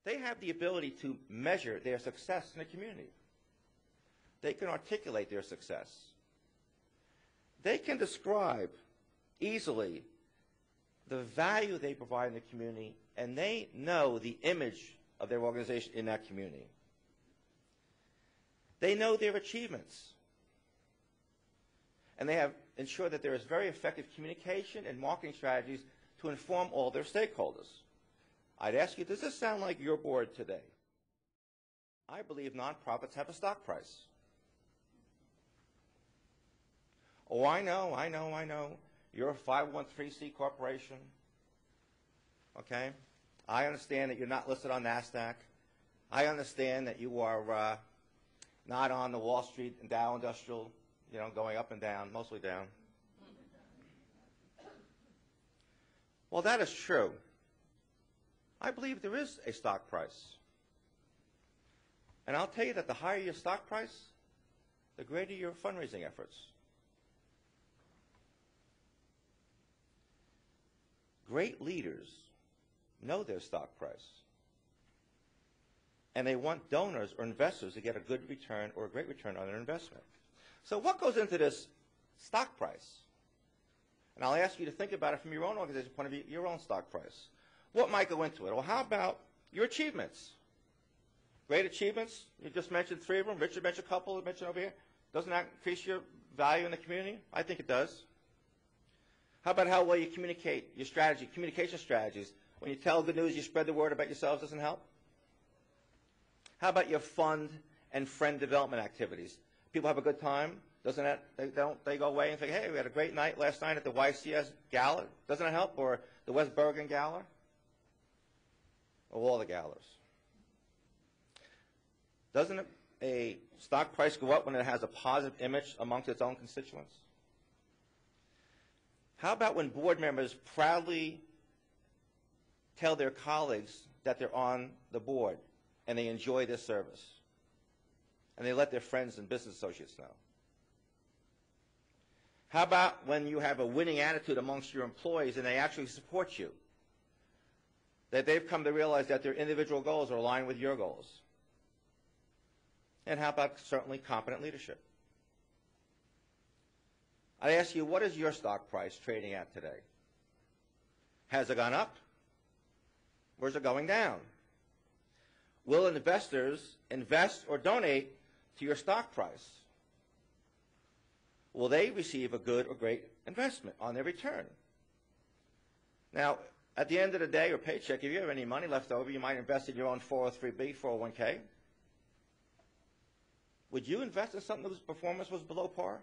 They have the ability to measure their success in the community. They can articulate their success. They can describe easily the value they provide in the community, and they know the image of their organization in that community. They know their achievements. And they have ensured that there is very effective communication and marketing strategies to inform all their stakeholders. I'd ask you, does this sound like your board today? I believe nonprofits have a stock price. Oh, I know. You're a 501(c) corporation. Okay? I understand that you're not listed on NASDAQ. I understand that you are not on the Wall Street and Dow Industrial, going up and down, mostly down. Well, that is true. I believe there is a stock price. And I'll tell you that the higher your stock price, the greater your fundraising efforts. Great leaders know their stock price. And they want donors or investors to get a good return or a great return on their investment. So what goes into this stock price? And I'll ask you to think about it from your own organization point of view, your own stock price. What might go into it? Well, how about your achievements? Great achievements. You just mentioned 3 of them. Richard mentioned a couple. Mentioned over here. Doesn't that increase your value in the community? I think it does. How about how well you communicate, your strategy, communication strategies? When you tell good news, you spread the word about yourselves. Doesn't help? How about your fund and friend development activities? People have a good time. Doesn't that, they go away and think, hey, we had a great night last night at the YCS Gala. Doesn't that help? Or the West Bergen Gala? Or all the galas. Doesn't a stock price go up when it has a positive image amongst its own constituents? How about when board members proudly tell their colleagues that they're on the board and they enjoy their service? And they let their friends and business associates know. How about when you have a winning attitude amongst your employees and they actually support you? That they've come to realize that their individual goals are aligned with your goals. And how about certainly competent leadership? I ask you, what is your stock price trading at today? Has it gone up? Or is it going down? Will investors invest or donate to your stock price? Will they receive a good or great investment on their return? Now, at the end of the day or paycheck, if you have any money left over, you might invest in your own 403(b), 401(k). Would you invest in something whose performance was below par?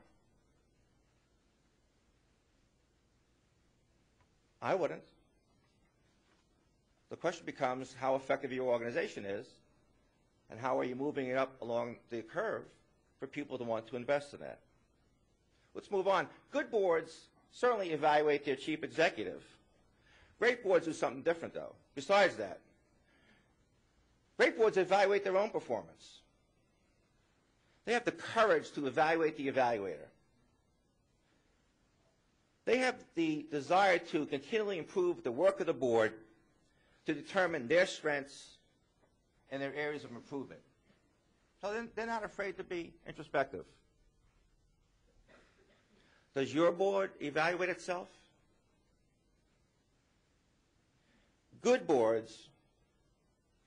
I wouldn't. The question becomes how effective your organization is and how are you moving it up along the curve for people to want to invest in that. Let's move on. Good boards certainly evaluate their chief executive. Great boards do something different, though. Besides that, great boards evaluate their own performance. They have the courage to evaluate the evaluator. They have the desire to continually improve the work of the board to determine their strengths and their areas of improvement. So they're not afraid to be introspective. Does your board evaluate itself? Good boards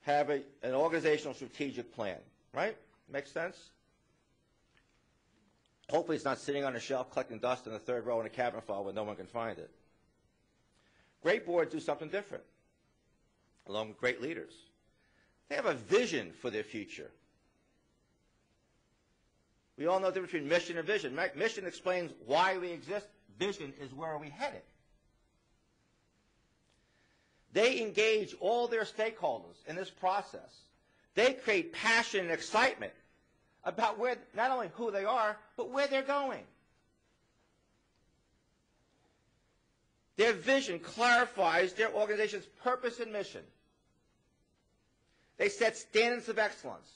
have an organizational strategic plan, right? Makes sense? Hopefully it's not sitting on a shelf collecting dust in the third row in a cabinet file where no one can find it. Great boards do something different, along with great leaders. They have a vision for their future. We all know the difference between mission and vision. Mission explains why we exist. Vision is where are we headed. They engage all their stakeholders in this process. They create passion and excitement about where, not only who they are, but where they're going. Their vision clarifies their organization's purpose and mission. They set standards of excellence.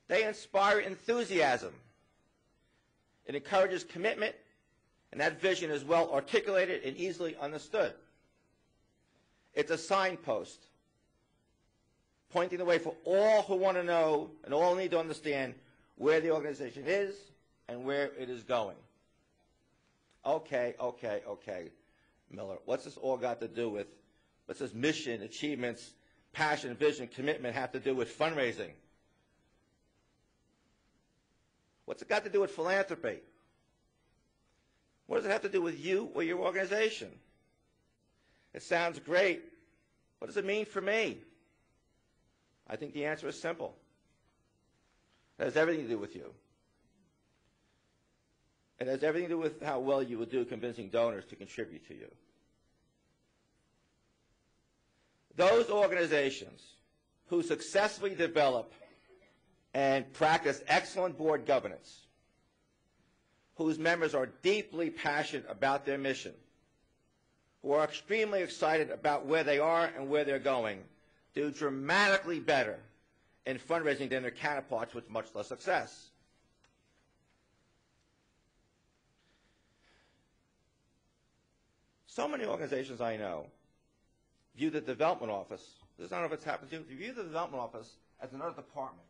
They inspire enthusiasm. It encourages commitment, and that vision is well articulated and easily understood. It's a signpost pointing the way for all who want to know and all need to understand where the organization is and where it is going. Okay, Miller, what's this all got to do with, what's this mission, achievements, passion, vision, commitment have to do with fundraising? What's it got to do with philanthropy? What does it have to do with you or your organization? It sounds great. What does it mean for me? I think the answer is simple. It has everything to do with you. It has everything to do with how well you will do convincing donors to contribute to you. Those organizations who successfully develop and practice excellent board governance, whose members are deeply passionate about their mission, who are extremely excited about where they are and where they're going, do dramatically better in fundraising than their counterparts with much less success. So many organizations I know view the development office, this is not know if it's happened to you, view the development office as another department,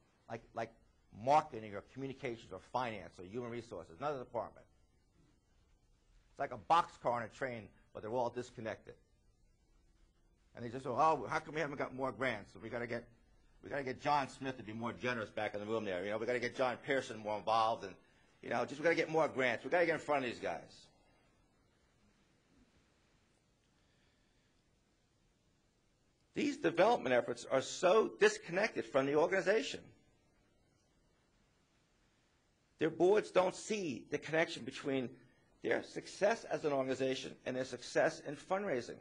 like marketing or communications or finance or human resources, another department. It's like a boxcar on a train, but they're all disconnected. And they just say, oh, how come we haven't got more grants? So we got to get John Smith to be more generous back in the room there. You know, we got to get John Pearson more involved, and we got to get more grants. We got to get in front of these guys. These development efforts are so disconnected from the organization. Their boards don't see the connection between their success as an organization and their success in fundraising.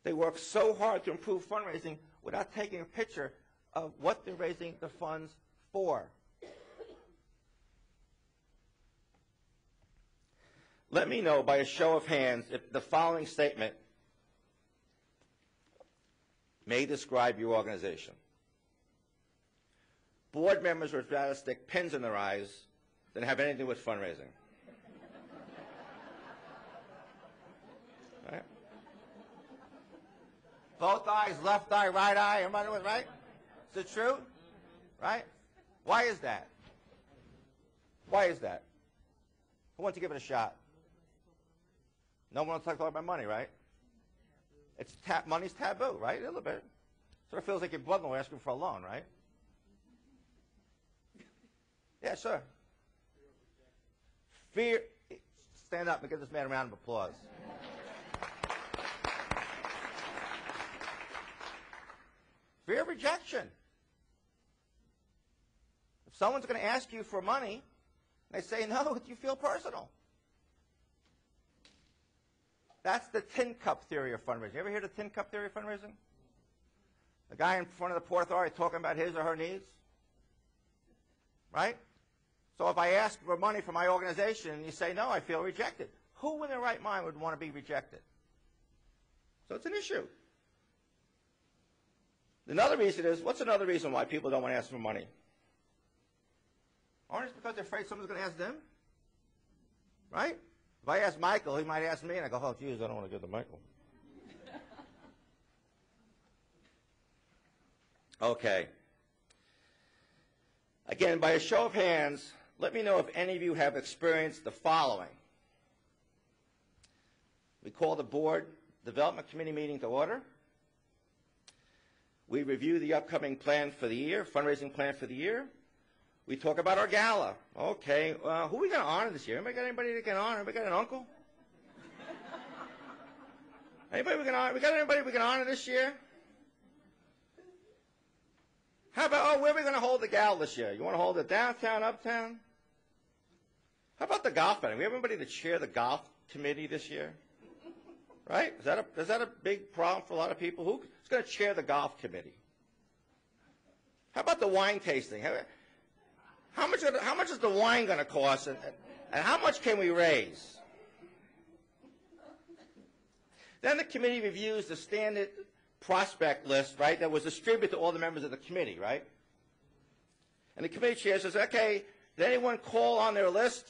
They work so hard to improve fundraising without taking a picture of what they're raising the funds for. Let me know by a show of hands if the following statement may describe your organization. Board members would rather stick pins in their eyes than have anything to do with fundraising. Right? Both eyes, left eye, right eye, everybody was right? Is it true? Right? Why is that? Why is that? Who wants to give it a shot? No one wants to talk about money, right? Money's taboo, right? A little bit. Sort of feels like your brother-in-law asking for a loan, right? Yeah, sure. Fear. Stand up and give this man a round of applause. Fear of rejection. If someone's going to ask you for money, and they say no, you feel personal. That's the tin cup theory of fundraising. You ever hear the tin cup theory of fundraising? The guy in front of the Port Authority talking about his or her needs? Right? So if I ask for money for my organization and you say no, I feel rejected. Who in their right mind would want to be rejected? So it's an issue. Another reason is, what's another reason why people don't want to ask for money? Or it's because they're afraid someone's going to ask them? Right? If I ask Michael, he might ask me, and I go, oh, geez, I don't want to give to Michael. Okay. Again, by a show of hands, let me know if any of you have experienced the following. We call the board development committee meeting to order. We review the upcoming plan for the year, fundraising plan for the year. We talk about our gala. Okay, who are we going to honor this year? Anybody that can honor? Anybody got an uncle? Anybody we can honor? We got anybody we can honor this year? How about, where are we going to hold the gala this year? You want to hold it downtown, uptown? How about the golf betting? We have anybody to chair the golf committee this year? Right? Is that a big problem for a lot of people? Who's going to chair the golf committee? How about the wine tasting? How much is the wine going to cost, and how much can we raise? Then the committee reviews the standard prospect list, right, that was distributed to all the members of the committee, right? And the committee chair says, okay, did anyone call on their list?